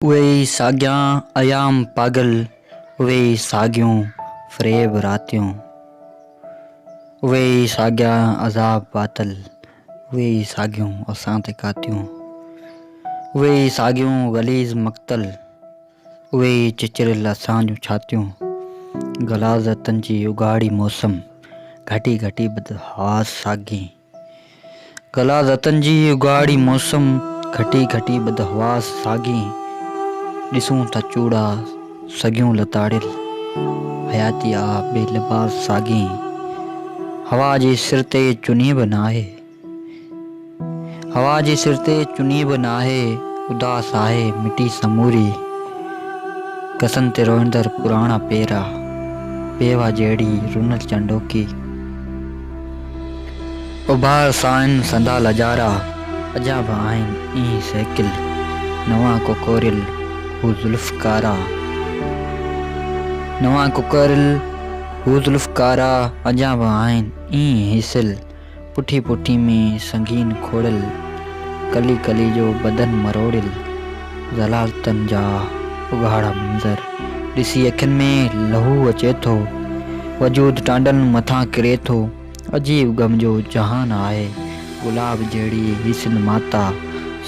उहे साॻियां अयाम पागल, उहे साॻियूं फ़रेब रातियूं, उहे साॻिया अज़ाब बातल, उहे साॻियूं असां ते कातियूं, उहे साॻियूं ग़लीज़ मक़्तल, उहे चिचरियल असां जूं छातियूं। ग़लाज़तनि जी उघाड़ी मौसम, घटी घटी बदहवास साॻी। ग़लाज़तनि जी उघाड़ी मौसम, घटी घटी बदहवास साॻी। ॾिसूं था चूड़ा सॻियूं लताड़ियल, हयाती आ बेलिबास साॻी। हवा जे सिर ते चुनी बि नाहे, हवा जे सिर ते चुनी बि नाहे, उदास आहे मिटी समूरी। कसनि ते रोईंदड़ पुराणा पेरा, बेवा जहिड़ी रुनल चंडोकी। उभार साइन संदा लजारा, अञा बि आहिनि ई सैकिल। नवां कोकोरियल हू ज़ुल्फ़कारा, नवां कोकोरियल हू ज़ुल्फ़कारा, अञा बि आहिनि ई हिसिल। पुठी पुठी में संगीन खोड़ियल, कली कली जो बदन मरोड़ियल। ज़लालतनि जा उघाड़ा मंज़र ॾिसी अखियुनि में लहू अचे थो। वजूद टांडनि मथां किरे थो, अजीब ग़म जो जहान आहे। गुलाब जहिड़ी हिसन माता,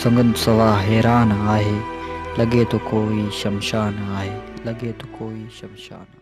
संगन सवा हैरान आहे। लॻे थो कोई शमशान आहे, लॻे थो कोई शमशान आहे।